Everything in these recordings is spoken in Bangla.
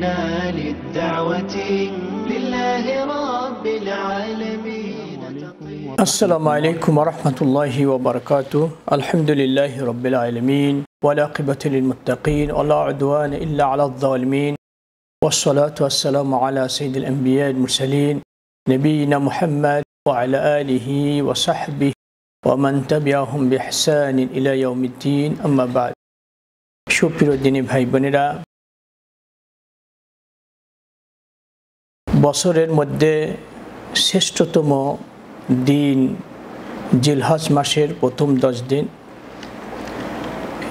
قمنا للدعوة لله رب العالمين. السلام عليكم ورحمة الله وبركاته. الحمد لله رب العالمين والعاقبة للمتقين ولا عدوان إلا على الظالمين والصلاة والسلام على سيد الأنبياء المرسلين نبينا محمد وعلى آله وصحبه ومن تبعهم بإحسان إلى يوم الدين. أما بعد, সুপ্রিয় দিনী ভাই বোনেরা, বছরের মধ্যে শ্রেষ্ঠতম দিন জিলহজ মাসের প্রথম 10 দিন।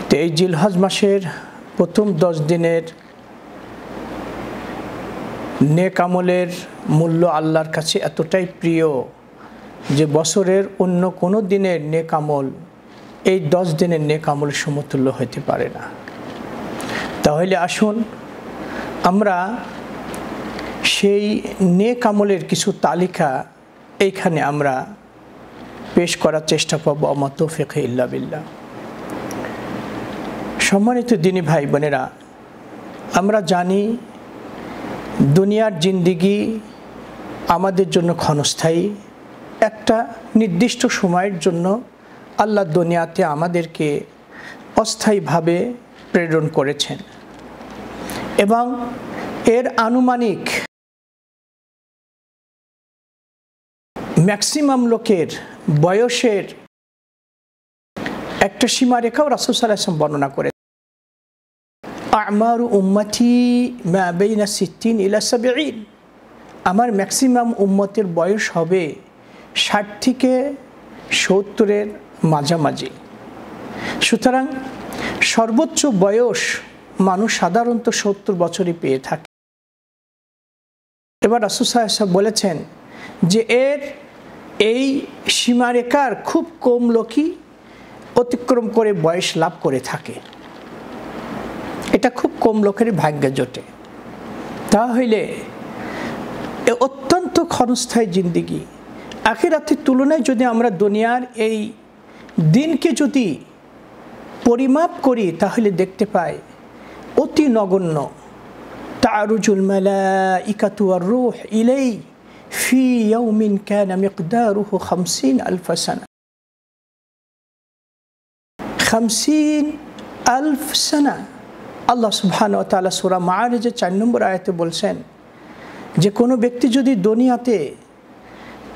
তো এই জিলহজ মাসের প্রথম 10 দিনের নেক আমলের মূল্য আল্লাহর কাছে এতটাই প্রিয় যে বছরের অন্য কোনো দিনের নেক আমল এই 10 দিনের নেক আমলের সমতুল্য হতে পারে না। তাহলে আসুন আমরা সেই নেক আমলের কিছু তালিকা এইখানে আমরা পেশ করার চেষ্টা করব। আমা তৌফিক ইল্লা বিল্লাহ। সম্মানিত দিনী ভাই বোনেরা, আমরা জানি দুনিয়ার জিন্দেগি আমাদের জন্য ক্ষণস্থায়ী। একটা নির্দিষ্ট সময়ের জন্য আল্লাহ দুনিয়াতে আমাদেরকে অস্থায়ীভাবে প্রেরণ করেছেন এবং এর আনুমানিক ম্যাক্সিমাম লোকের বয়সের একটা সীমারেখাও রাসূল সাল্লাল্লাহু আলাইহি ওয়াসাল্লাম বর্ণনা করে। আমারু উম্মতি মা বাইনা 60 ইলা 70, আমার ম্যাক্সিমাম উম্মতের বয়স হবে 60 থেকে 70-এর মাঝামাঝি। সুতরাং সর্বোচ্চ বয়স মানুষ সাধারণত 70 বছরই পেয়ে থাকে। এবার রাসূল সাল্লাল্লাহু আলাইহি ওয়াসাল্লাম বলেছেন যে এই সীমারেখার খুব কম লোকই অতিক্রম করে বয়স লাভ করে থাকে। এটা খুব কম লোকেরই ভাগ্যে জোটে। তাহলে এ অত্যন্ত ক্ষণস্থায়ী জিন্দেগি। আখিরাতের তুলনায় যদি আমরা দুনিয়ার এই দিনকে যদি পরিমাপ করি তাহলে দেখতে পাই অতি নগণ্য। তারুজুল মালাইকাতু ওয়ার রূহ ইলাই ফি ইয়াউমিন কানা মিকদারুহু 50,000 সানা। 50,000 সানা। আল্লাহ সুবহানাহু ওয়া তাআলা সূরা মাআরিজের 4 নম্বর আয়াতে বলছেন যে কোনো ব্যক্তি যদি দুনিয়াতে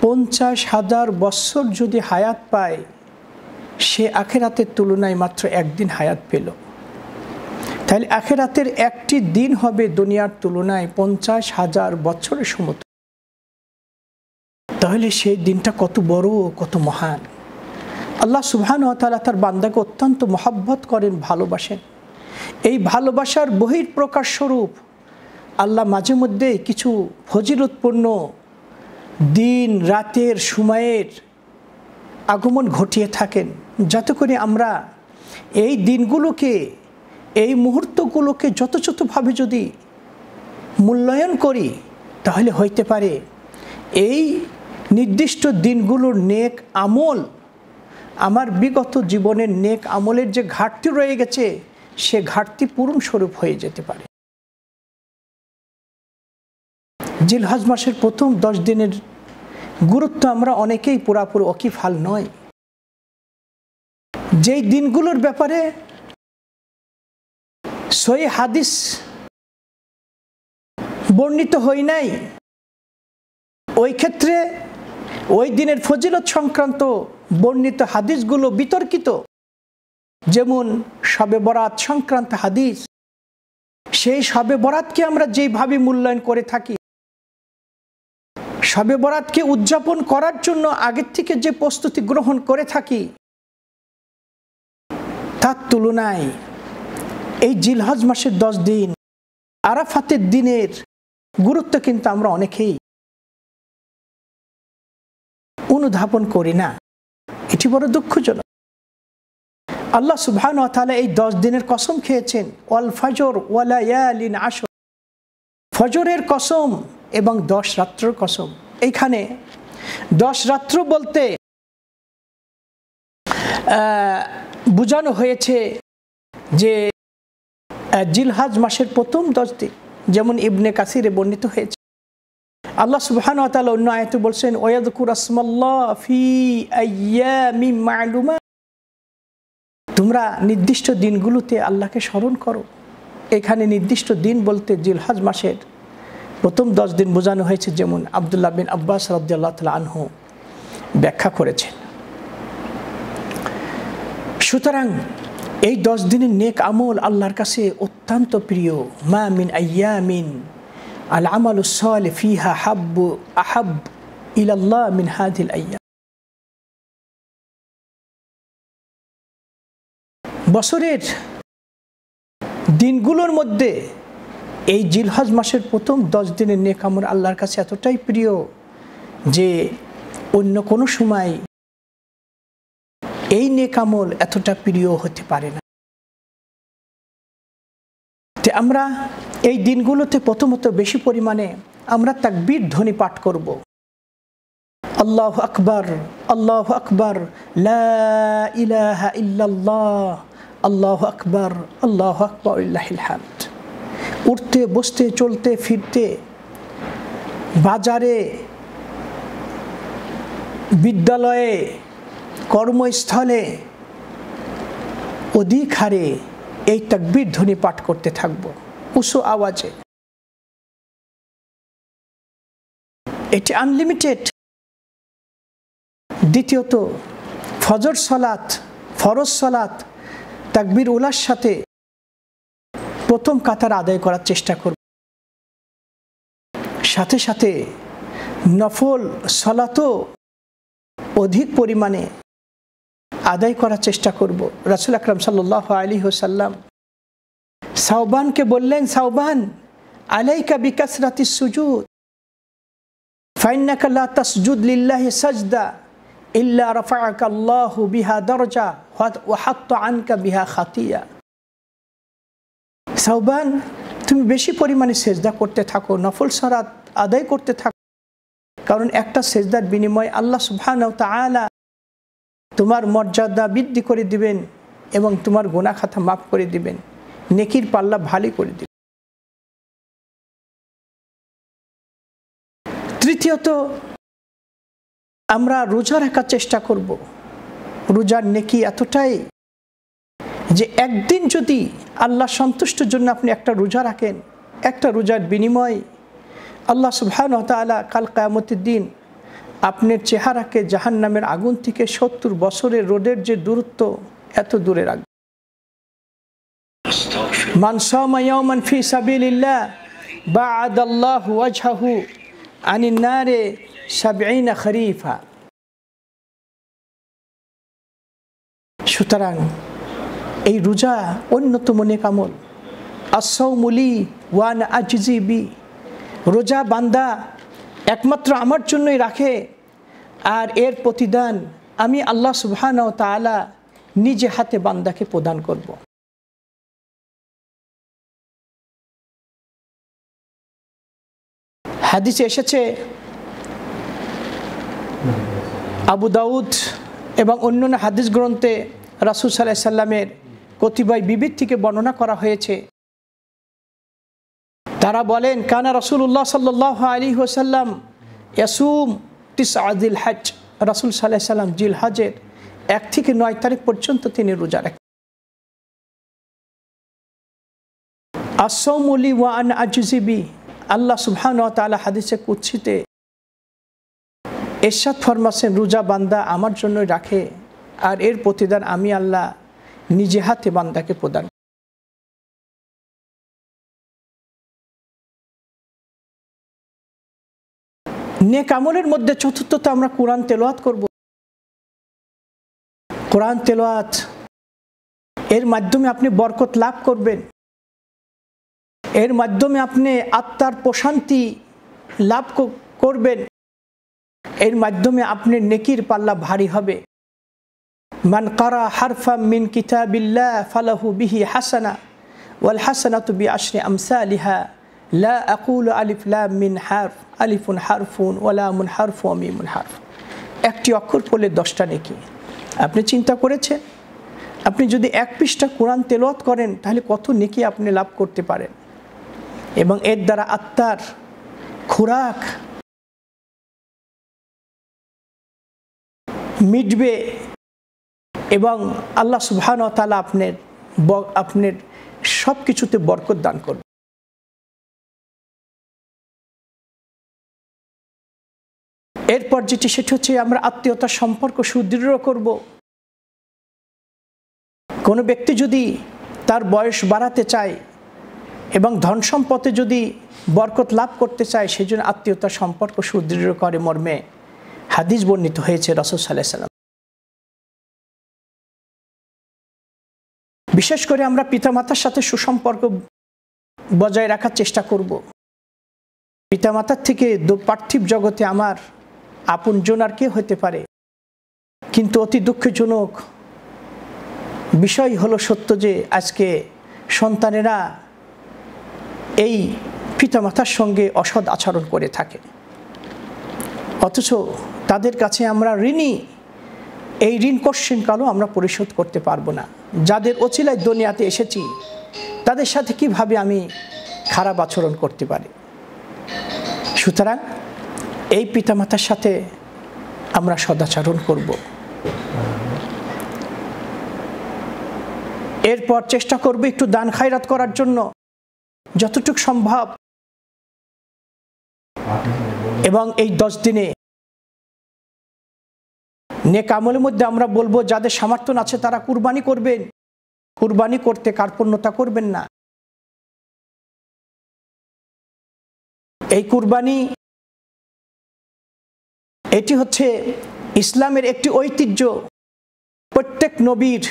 50,000 বছর যদি হায়াত পায়, সে আখিরাতের তুলনায় মাত্র একদিন হায়াত পেল। তাহলে আখিরাতের একটি দিন হবে দুনিয়ার তুলনায় 50,000 বছরের সমতুল্য। তাহলে সেই দিনটা কত বড়, কত মহান। আল্লাহ সুবহানাহু ওয়া তাআলা তার বান্দাকে অত্যন্ত মহব্বত করেন, ভালোবাসেন। এই ভালোবাসার বহিঃপ্রকাশ স্বরূপ আল্লাহ মাঝে মধ্যে কিছু ফজিলতপূর্ণ দিন রাতের সময়ের আগমন ঘটিয়ে থাকেন, যাতে করে আমরা এই দিনগুলোকে, এই মুহূর্তগুলোকে যথাযথভাবে যদি মূল্যায়ন করি তাহলে হইতে পারে এই নির্দিষ্ট দিনগুলোর নেক আমল, আমার বিগত জীবনের নেক আমলের যে ঘাটতি রয়ে গেছে সে ঘাটতি পূরণ স্বরূপ হয়ে যেতে পারে। জিলহজ মাসের প্রথম 10 দিনের গুরুত্ব আমরা অনেকেই পুরাপুরি ওয়াকিফাল নয়। যেই দিনগুলোর ব্যাপারে সহিহ হাদিস বর্ণিত হয় নাই, ওই ক্ষেত্রে ওই দিনের ফজিলত সংক্রান্ত বর্ণিত হাদিসগুলো বিতর্কিত। যেমন শবে বরাত সংক্রান্ত হাদিস, সেই শবে বরাতকে আমরা যেভাবে মূল্যায়ন করে থাকি, শবে বরাতকে উদযাপন করার জন্য আগের থেকে যে প্রস্তুতি গ্রহণ করে থাকি, তার তুলনায় এই জিলহজ মাসের 10 দিন আরাফাতের দিনের গুরুত্ব কিন্তু আমরা অনেকেই অনুধাবন করি না। এটি বড় দুঃখজনক। আল্লাহ সুবহানাহু ওয়া তাআলা এই 10 দিনের কসম খেয়েছেন, ওয়াল ফাজর ওয়া লায়ালিন আশর, ফজরের কসম এবং 10 রাত্রের কসম। এইখানে 10 রাত্র বলতে বোঝানো হয়েছে যে জিলহজ মাসের প্রথম 10 দিন, যেমন ইবনে কাসিরে বর্ণিত হয়েছে। আল্লাহ সুবহানাহু ওয়া তাআলা অন্য আয়াতে বলছেন ওয়াযকুর আসমাল্লাহ ফি আইয়ামিন মা'লুমাত, তোমরা নির্দিষ্ট দিনগুলোতে আল্লাহকে স্মরণ করো। এখানে নির্দিষ্ট দিন বলতে জিলহজ মাসের প্রথম 10 দিন বোঝানো হয়েছে, যেমন আব্দুল্লাহ বিন আব্বাস রাদিয়াল্লাহু তাআলা আনহু ব্যাখ্যা করেছেন। সুতরাং এই 10 দিনের নেক আমল আল্লাহর কাছে অত্যন্ত প্রিয়। মা মিন আইয়ামিন আল আমালুস সালিহ ফিহা আহাব ইলাল্লাহ মিন হাযিল আইয়াম। বছরের দিনগুলোর মধ্যে এই জিলহজ মাসের প্রথম 10 দিনের নেক আমল আল্লাহর কাছে এতটাই প্রিয় যে অন্য কোনো সময় এই নেক আমল এতটা প্রিয় হতে পারে না। আমরা এই দিনগুলোতে প্রথমত বেশি পরিমাণে আমরা তাকবীর ধ্বনি পাঠ করব। আল্লাহু আকবার, আল্লাহু আকবার, লা ইলাহা ইল্লাল্লাহ, আল্লাহু আকবার, আল্লাহু আকবার, লিল্লাহিল হামদ। উঠতে বসতে চলতে ফিরতে, বাজারে, বিদ্যালয়ে, কর্মস্থলে অধিক হারে এই তাকবীর ধ্বনি পাঠ করতে থাকব উঁচু আওয়াজে। এটি আনলিমিটেড। দ্বিতীয়ত ফজর সালাত, ফরজ সালাত তাকবীর উলার সাথে প্রথম কাতার আদায় করার চেষ্টা করব। সাথে সাথে নফল সালাতও অধিক পরিমাণে আদায় করার চেষ্টা করব। রাসূল আকরাম সাল্লাল্লাহু আলাইহি ওয়াসাল্লাম সাওবানকে বললেন, সাওবান আলাইকা বিকাসরাতিস সুজুদ ফাইন্নাকা লা তাসজুদ লিল্লাহি সাজদা ইল্লা রাফা'আকা আল্লাহু বিহা দারজা ওয়া হাত্তা আনকা বিহা খাতিয়া। সাওবান, তুমি বেশি পরিমাণে সেজদা করতে থাকো, নফল সালাত আদায় করতে থাকো, কারণ একটা সেজদার বিনিময়ে আল্লাহ সুবহানাহু ওয়া তাআলা তোমার মর্যাদা বৃদ্ধি করে দিবেন এবং তোমার গুনাহ খাতা মাফ করে দিবেন, নেকির পাল্লা ভারী করে দিবেন। তৃতীয়ত আমরা রোজা রাখার চেষ্টা করব। রোজার নেকি এতটাই যে একদিন যদি আল্লাহ সন্তুষ্টির জন্য আপনি একটা রোজা রাখেন, একটা রোজার বিনিময়ে আল্লাহ সুবহানাহু ওয়া তাআলা কাল কিয়ামতের দিন আপনার চেহারাকে জাহান্নামের আগুন থেকে 70 বছরের রোডের যে দূরত্ব এত দূরে রাখবে। মান সামা ইয়াওমান ফি সাবিলিল্লাহ বা'আদাল্লাহু ওয়াজহাহু আনিন নারে 70 খরিফা। সুতরাং এই রোজা অন্যতম নেক আমল। as-সাওমু লি ওয়া আনা আজজি বি, রোজা বান্দা একমাত্র আমার জন্যই রাখে আর এর প্রতিদান আমি আল্লাহ সুবহানাহু ওয়া তাআলা নিজে হাতে বান্দাকে প্রদান করব। হাদিসে এসেছে, আবু দাউদ এবং অন্যান্য হাদিস গ্রন্থে রাসূল সাল্লাল্লাহু আলাইহি সাল্লামের কতিপয় বিবি থেকে বর্ণনা করা হয়েছে। তারা বলেন, কানা রাসূলুল্লাহ সাল্লাল্লাহু আলাইহি ওয়াসাল্লাম ইয়াসুম তিসআ জিলহজ, রাসূল সাল্লাল্লাহু আলাইহি সাল্লাম জিলহজের 1 থেকে 9 তারিখ পর্যন্ত তিনি রোজা রাখেন। as-সাওমু লি ওয়া আনা আজজি বি, আল্লাহ সুবহানাহু ওয়া তাআলা হাদিসে কুদসিতে ইরশাদ ফরমাচ্ছেন, রোজা বান্দা আমার জন্যই রাখে আর এর প্রতিদান আমি আল্লাহ নিজে হাতে বান্দাকে প্রদান। নেক আমলের মধ্যে চতুর্থত আমরা কোরআন তেলাওয়াত করব। কোরআন তেলাওয়াত এর মাধ্যমে আপনি বরকত লাভ করবেন, এর মাধ্যমে আপনি আত্মার প্রশান্তি লাভ করবেন, এর মাধ্যমে আপনার নেকির পাল্লা ভারী হবে। মান কারা হারফাম মিন কিতাবিল্লাহ ফালাহু বিহি হাসানা ওয়াল হাসানাতু বিআশরি আমসালিহা লা আকুলু আলিফ লাম মিন হারফ, আলিফুন হারফুন ওয়া লামুন হারফু ওয়া মিমুন হারফ। একটি অক্ষর পড়লে 10টা নেকি। আপনি চিন্তা করেছেন, আপনি যদি 1 পৃষ্ঠা কোরআন তেলাওয়াত করেন তাহলে কত নেকি আপনি লাভ করতে পারেন। এবং এর দ্বারা আত্মার খোরাক মিটবে এবং আল্লাহ সুবহানাহু ওয়া তাআলা আপনার সব কিছুতে বরকত দান করবে। এরপর যেটি সেটি হচ্ছে আমরা আত্মীয়তার সম্পর্ক সুদৃঢ় করব। কোনো ব্যক্তি যদি তার বয়স বাড়াতে চায় এবং ধন সম্পদে যদি বরকত লাভ করতে চায়, সেই জন্য আত্মীয়তার সম্পর্ক সুদৃঢ় করে মর্মে হাদিস বর্ণিত হয়েছে রাসূল সাল্লাল্লাহু আলাইহি ওয়াসাল্লাম। বিশেষ করে আমরা পিতামাতার সাথে সুসম্পর্ক বজায় রাখার চেষ্টা করব। পিতামাতার থেকে পার্থিব জগতে আমার আপনজন আর কে হতে পারে, কিন্তু অতি দুঃখজনক বিষয় হলো সত্য যে আজকে সন্তানেরা এই পিতামাতার সঙ্গে অসৎ আচরণ করে থাকে, অথচ তাদের কাছে আমরা ঋণী। এই ঋণ কোশ্চিনকালও আমরা পরিশোধ করতে পারবো না। যাদের ওছিলায় দুনিয়াতে এসেছি তাদের সাথে কিভাবে আমি খারাপ আচরণ করতে পারি? সুতরাং এই পিতামাতার সাথে আমরা সদাচরণ করব। এরপর চেষ্টা করব একটু দান খায়রাত করার জন্য যতটুকু সম্ভব, এবং এই 10 দিনে নেক আমলের মধ্যে আমরা বলবো যাদের সামর্থ্য আছে তারা কুরবানি করবেন। কুরবানি করতে কার্পণ্যতা করবেন না। এই কুরবানি এটি হচ্ছে ইসলামের একটি ঐতিহ্য। প্রত্যেক নবীর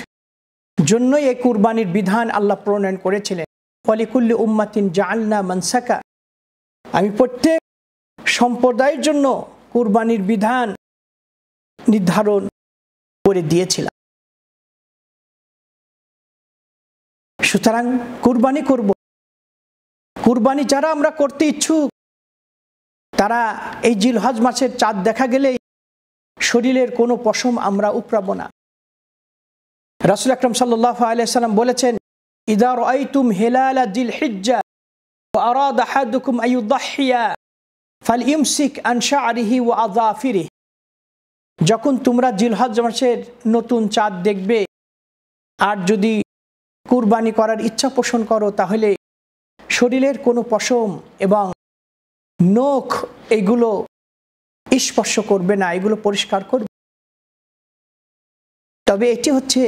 জন্যই এই কুরবানির বিধান আল্লাহ প্রণয়ন করেছিলেন। ওয়ালিকুল্লি উম্মাতিন জাআলনা মানসাকা, আমি প্রত্যেক সম্প্রদায়ের জন্য কুরবানির বিধান নির্ধারণ করে দিয়েছিলাম। সুতরাং কুরবানি করব। কুরবানি যারা আমরা করতে ইচ্ছুক তারা এই জিলহজ মাসের চাঁদ দেখা গেলেই শরীরের কোনো পশম আমরা উপড়াবো না। রাসূল আকরাম সাল্লাল্লাহু আলাইহি ওয়াসাল্লাম বলেছেন, ইযা রাআইতুম হিলালা যিলহিজ্জা ওয়া আরাদা আহাদুকুম আইয়ুদাহহিয়া ফালইমসিক আন শা'রিহি ওয়া আযাফিরিহি, যখন তোমরা জিলহজ মাসের নতুন চাঁদ দেখবে আর যদি কুরবানি করার ইচ্ছা পোষণ করো তাহলে শরীরের কোনো পশম এবং নখ এগুলো স্পর্শ করবে না, এগুলো পরিষ্কার করবে। তবে এটি হচ্ছে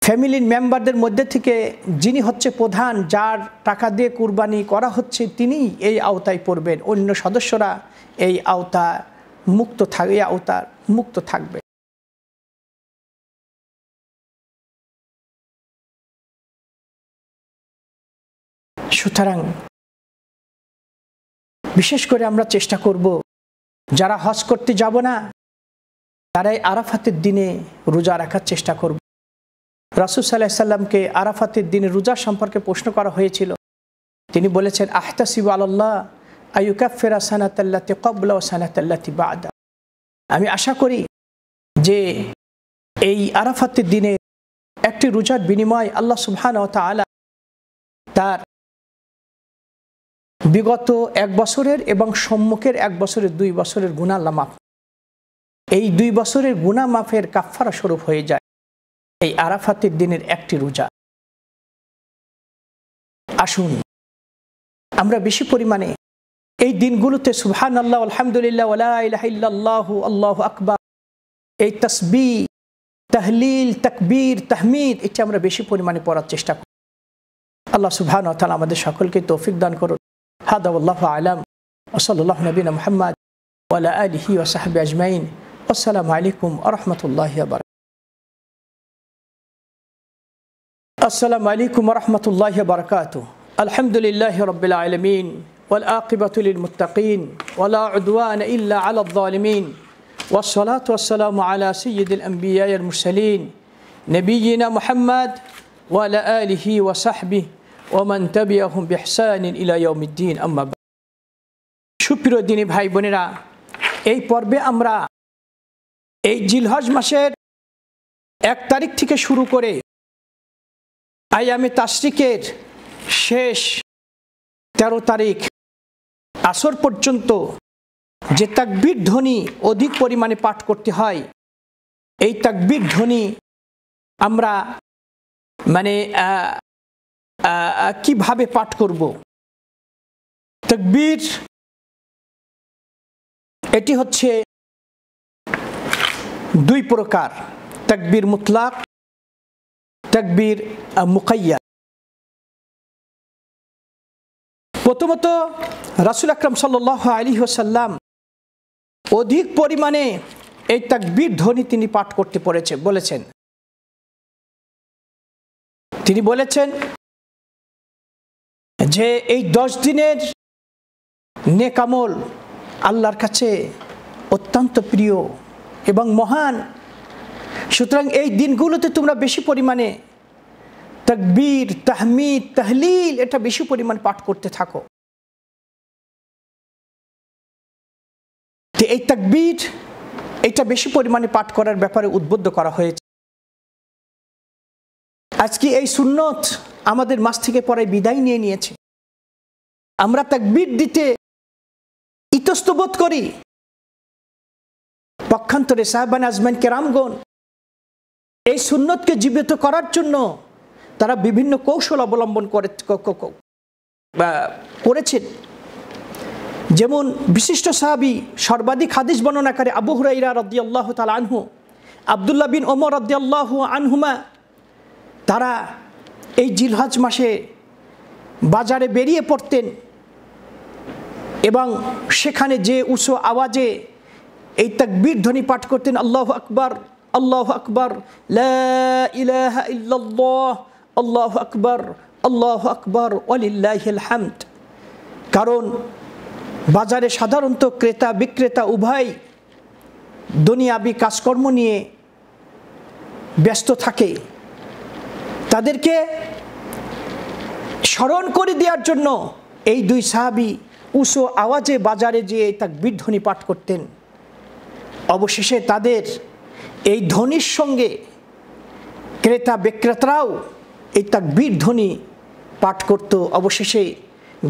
ফ্যামিলির মেম্বারদের মধ্যে থেকে যিনি হচ্ছে প্রধান, যার টাকা দিয়ে কুরবানি করা হচ্ছে, তিনি এই আওতায় পড়বেন। অন্য সদস্যরা এই আওতার মুক্ত থাকবে। সুতরাং বিশেষ করে আমরা চেষ্টা করব যারা হজ করতে যাব না তারাই আরাফাতের দিনে রোজা রাখার চেষ্টা করব। রাসূল সাল্লাল্লাহু আলাইহি সাল্লামকে আরাফাতের দিনে রোজা সম্পর্কে প্রশ্ন করা হয়েছিল। তিনি বলেছেন, আহতাসিবু আলাল্লাহ আইয়ুকাফিরা সানাতাল্লাতি ক্বাবলা ওয়া সানাতাল্লাতি বা'দা, আমি আশা করি যে এই আরাফাতের দিনে একটি রোজার বিনিময় আল্লাহ সুবহানাহু ওয়া তাআলা তার বিগত 1 বছরের এবং সম্মুখের 1 বছরের 2 বছরের গুনাহ আল্লাহ মাফ, এই 2 বছরের গুনাহ মাফের কাফফারা স্বরূপ হয়ে যায় এই আরাফাতের দিনের একটি রোজা। আসুন আমরা বেশি পরিমাণে এই দিনগুলোতে সুবহানাল্লাহ আলহামদুলিল্লাহ ওয়া লা ইলাহা ইল্লাল্লাহু আল্লাহু আকবার, এই তাসবিহ, তাহলিল, তাকবীর, তাহমিদ এটা আমরা বেশি পরিমাণে পড়ার চেষ্টা করি। আল্লাহ সুবহানাহু ওয়া তাআলা আমাদের সকলকে তৌফিক দান করুন। হাদা ওয়াল্লাহু আ'লাম ওয়া সাল্লাল্লাহু নবিনা মুহাম্মদ ওয়া আলা আলিহি ওয়া সাহবিহি আজমাইন। আসসালামু আলাইকুম ওয়া রাহমাতুল্লাহি ওয়া বারাকাতুহু। আসসালামু আলাইকুম ওয়া রাহমাতুল্লাহি ওয়া বারাকাতুহু। আলহামদুলিল্লাহি রাব্বিল আলামিন ওয়াল আকিবাতু লিল মুত্তাকিন ওয়া লা উদওয়ানা ইল্লা আলাল যালিমিন ওয়াস সালাতু ওয়াস সালামু আলা সাইয়্যিদিল আমবিয়া ওয়াল মুরসালিন নবিয়িনা মুহাম্মদ ওয়া আলা আলিহি ওয়া সাহবিহি ওয়া মান তাবিআহুম বিইহসানিন ইলা ইয়াউমিদ্দিন। আম্মা বা'দ। সুপ্রিয় দিনী ভাই বোনেরা, এই পর্বে আমরা এই জিলহজ মাসের 1 তারিখ থেকে শুরু করে আইয়ামে তাশরিকের শেষ 13 তারিখ আসর পর্যন্ত যে তাকবীর ধ্বনি অধিক পরিমাণে পাঠ করতে হয়, এই তাকবীর ধ্বনি আমরা কিভাবে পাঠ করব? তাকবীর এটি হচ্ছে 2 প্রকার, তাকবীর মুতলাক, তাকবীর মুকাইয়াদ। প্রথমত রাসূল আকরাম সাল্লাল্লাহু আলাইহি ওয়াসাল্লাম অধিক পরিমাণে এই তাকবীর ধ্বনি তিনি পাঠ করতে বলেছেন। তিনি বলেছেন যে এই 10 দিনের নেক আমল আল্লাহর কাছে অত্যন্ত প্রিয় এবং মহান, সুতরাং এই দিনগুলোতে তোমরা বেশি পরিমাণে তাকবীর, তাহমিদ, তাহলিল এটা বেশি পরিমাণ পাঠ করতে থাকো। এই তাকবীর এটা বেশি পরিমাণে পাঠ করার ব্যাপারে উদ্বুদ্ধ করা হয়েছে। আজকে এই সুন্নত আমাদের মাঝ থেকে পরে বিদায় নিয়ে নিয়েছে। আমরা তাকবীর দিতে ইতস্তবোধ করি। পক্ষান্তরে সাহাবায়ে আজমাইন কেরামগণ এই সুন্নতকে জীবিত করার জন্য তারা বিভিন্ন কৌশল অবলম্বন করেছেন। যেমন বিশিষ্ট সাহাবী সর্বাধিক হাদিস বর্ণনাকারী আবু হুরায়রা রাদিয়াল্লাহু তাআলা আনহু, আব্দুল্লাহ বিন ওমর রাদিয়াল্লাহু আনহুমা, তারা এই জিলহজ মাসে বাজারে বেরিয়ে পড়তেন এবং সেখানে যে উঁচু আওয়াজে এই তাকবীর ধ্বনি পাঠ করতেন, আল্লাহু আকবার, আল্লাহু আকবার, লা ইলাহা ইল্লাল্লাহ, আল্লাহু আকবার, আল্লাহু আকবার, ওয়ালিল্লাহিল হামদ। কারণ বাজারে সাধারণত ক্রেতা বিক্রেতা উভয় দুনিয়াবি কাজকর্ম নিয়ে ব্যস্ত থাকে। তাদেরকে স্মরণ করে দেওয়ার জন্য এই 2 সাহাবী উঁচু আওয়াজে বাজারে যেয়ে তাকবীর ধ্বনি পাঠ করতেন। অবশেষে তাদের এই ধ্বনির সঙ্গে ক্রেতা বিক্রেতারাও এই তাকবীর ধ্বনি পাঠ করত। অবশেষে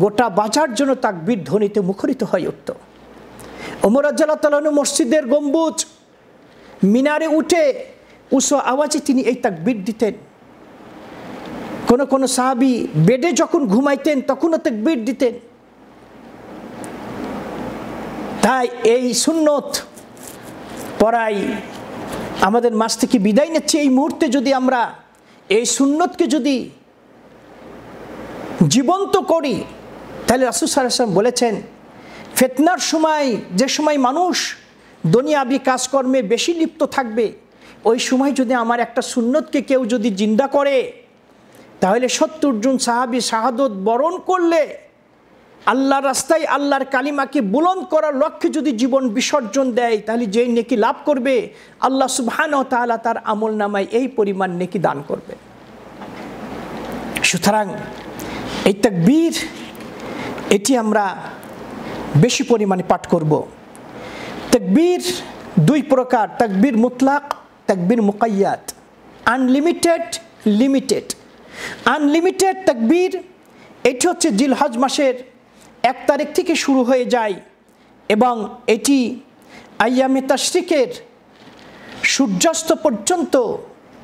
গোটা বাজার জন্য তাকবীর ধ্বনিতে মুখরিত হয়ে উঠত। ওমর রাদিয়াল্লাহু তাআলা আনহু মসজিদের গম্বুজ মিনারে উঠে উঁচু আওয়াজে তিনি এই তাকবীর দিতেন। কোন কোন সাহাবী বেডে যখন ঘুমাইতেন তখনও তাকবীর দিতেন। তাই এই সুন্নত পড়াই আমাদের মাঝ থেকে বিদায় নিচ্ছে। এই মুহূর্তে যদি আমরা এই সুন্নতকে যদি জীবন্ত করি, তাহলে রাসূল সাল্লাল্লাহু আলাইহি ওয়াসাল্লাম বলেছেন, ফিতনার সময় যে সময় মানুষ দুনিয়াবি কাজকর্মে বেশি লিপ্ত থাকবে, ওই সময় যদি আমার একটা সুন্নতকে কেউ যদি জিন্দা করে, তাহলে 70 জন সাহাবী শাহাদত বরণ করলে আল্লাহর রাস্তায় আল্লাহর কালিমাকে বুলন্দ করার লক্ষ্যে যদি জীবন বিসর্জন দেয়, তাহলে যেই নেকি লাভ করবে আল্লাহ সুবহানাহু ওয়া তাআলা তার আমলনামায় এই পরিমাণ নেকি দান করবে। সুতরাং এই তাকবীর এটি আমরা বেশি পরিমাণে পাঠ করব। তাকবীর 2 প্রকার, তাকবীর মুতলাক, তাকবীর মুকাইয়াদ। Unlimited, limited. আনলিমিটেড তাকবীর এটি হচ্ছে জিলহজ মাসের 1 তারিখ থেকে শুরু হয়ে যায় এবং এটি আইয়ামে তাশরিকের সূর্যাস্ত পর্যন্ত,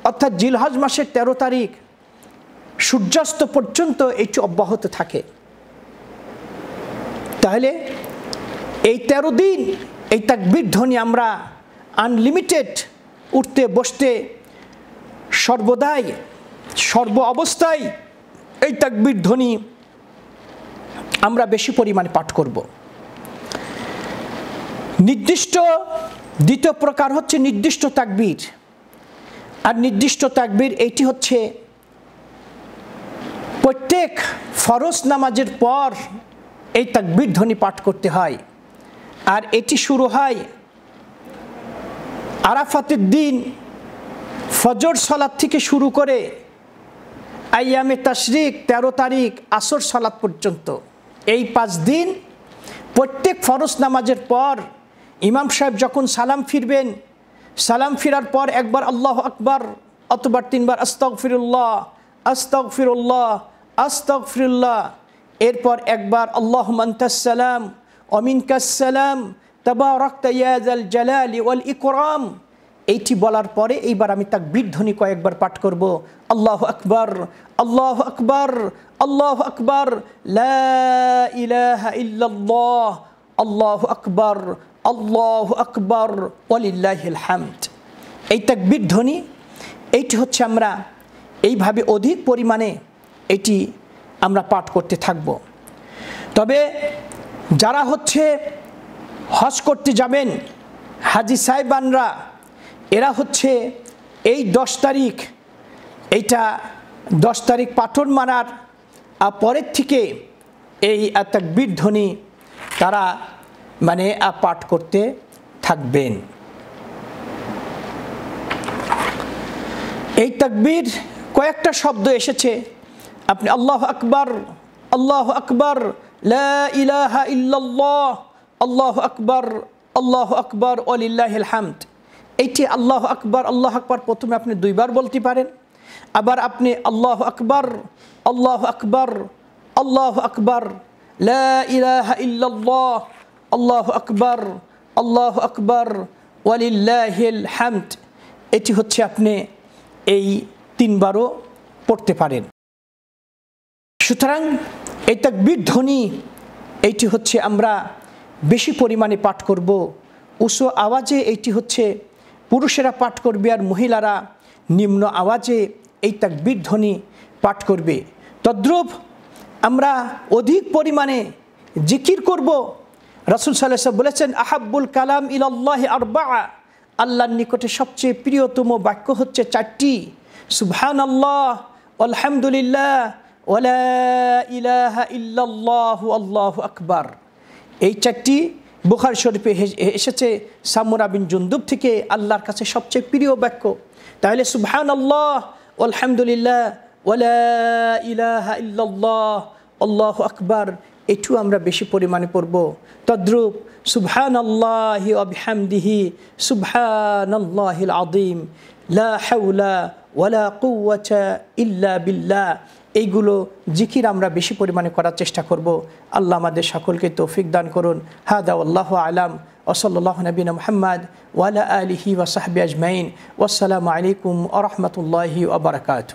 অর্থাৎ জিলহজ মাসের 13 তারিখ সূর্যাস্ত পর্যন্ত এটি অব্যাহত থাকে। তাহলে এই 13 দিন এই তাকবীর ধ্বনি আমরা আনলিমিটেড উঠতে বসতে সর্বদাই সর্ব অবস্থায় এই তাকবীর ধ্বনি আমরা বেশি পরিমাণে পাঠ করব। নির্দিষ্ট দ্বিতীয় প্রকার হচ্ছে নির্দিষ্ট তাকবীর। আর নির্দিষ্ট তাকবীর এইটি হচ্ছে প্রত্যেক ফরজ নামাজের পর এই তাকবীর ধ্বনি পাঠ করতে হয়। আর এটি শুরু হয় আরাফাতের দিন ফজর সালাত থেকে শুরু করে আইয়ামে তাশরিক 13 তারিখ আসর সালাত পর্যন্ত। এই 5 দিন প্রত্যেক ফরজ নামাজের পর ইমাম সাহেব যখন সালাম ফিরবেন, সালাম ফিরার পর একবার আল্লাহু আকবার অথবা 3 বার আস্তাগফিরুল্লাহ, আস্তাগফিরুল্লাহ, আস্তাগফিরুল্লাহ এরপর একবার আল্লাহুম্মা আনতাস সালাম ওয়া মিনকাস সালাম তাবারাকতা ইয়া যাল জালালি ওয়াল ইকরাম। এইটি বলার পরে এইবার আমি তাকবীর ধ্বনি কয়েকবার পাঠ করব। আল্লাহু আকবার, আল্লাহু আকবার, আল্লাহু আকবার, লা ইলাহা ইল্লাল্লাহ, আল্লাহু আকবার, আল্লাহু আকবার, ওয়ালিল্লাহিল হামদ। এই তাকবীর ধ্বনি এইটি হচ্ছে আমরা এইভাবে অধিক পরিমাণে এটি আমরা পাঠ করতে থাকব। তবে যারা হচ্ছে হজ করতে যাবেন হাজি সাহেবানরা, এরা হচ্ছে এই 10 তারিখ, এইটা 10 তারিখ পাঠন মারার পরের থেকে এই তাকবীর ধ্বনি তারা মানে পাঠ করতে থাকবেন। এই তাকবীর কয়েকটা শব্দ এসেছে, আপনি আল্লাহু আকবার, আল্লাহু আকবার, লা ইলাহা ইল্লাল্লাহ, আল্লাহু আকবার, আল্লাহু আকবার, ওয়ালিল্লাহিল হামদ। এইটি আল্লাহু আকবার, আল্লাহু আকবার প্রথমে আপনি 2 বার বলতে পারেন, আবার আপনি আল্লাহু আকবার, আল্লাহু আকবার, আল্লাহু আকবার, লা ইলাহা ইল্লাল্লাহ, আল্লাহু আকবার, আল্লাহু আকবার, ওয়ালিল্লাহিল হামদ। এটি হচ্ছে আপনি এই 3 বারও পড়তে পারেন। সুতরাং এই তাকবীর ধ্বনি এইটি হচ্ছে আমরা বেশি পরিমাণে পাঠ করব। উচ্চ আওয়াজে এইটি হচ্ছে পুরুষেরা পাঠ করবে আর মহিলারা নিম্ন আওয়াজে এই তাকবীর ধ্বনি পাঠ করবে। তদ্রূপ আমরা অধিক পরিমাণে জিকির করব। রাসূল সাল্লাল্লাহু আলাইহি ওয়াসাল্লাম বলেছেন, আহাব্বুল কালাম ইলাল্লাহি আরবাআ, আল্লাহর নিকটে সবচেয়ে প্রিয়তম বাক্য হচ্ছে 4টি, সুবহানাল্লাহ, আলহামদুলিল্লাহ, ওয়ালা ইলাহা ইল্লাল্লাহু, আল্লাহু আকবার। এই 4টি বুখারী শরীফে এসেছে সামুরা বিন জুনদুব থেকে, আল্লাহর কাছে সবচেয়ে প্রিয় বাক্য। তাহলে সুবহানাল্লাহ, আলহামদুলিল্লাহ, ওয়ালা ইলাহা ইল্লাল্লাহ, আল্লাহু আকবার, এটিও আমরা বেশি পরিমাণে পড়ব। তদ্রূপ সুবহানাল্লাহি ওয়া বিহামদিহি সুবহানাল্লাহিল আযীম, লা হাওলা ওয়ালা কুওয়াতা ইল্লা বিল্লাহ, এইগুলো জিকির আমরা বেশি পরিমাণে করার চেষ্টা করব। আল্লাহ আমাদের সকলকে তৌফিক দান করুন। হাদা ওয়াল্লাহু আলাম, ওয়া সাল্লাল্লাহু নবিনা মুহাম্মদ ওয়া আলা আলিহি ওয়া সাহবিহি আজমাইন। ওয়াসসালামু আলাইকুম ওয়া রাহমাতুল্লাহি ওয়া বারাকাতুহু।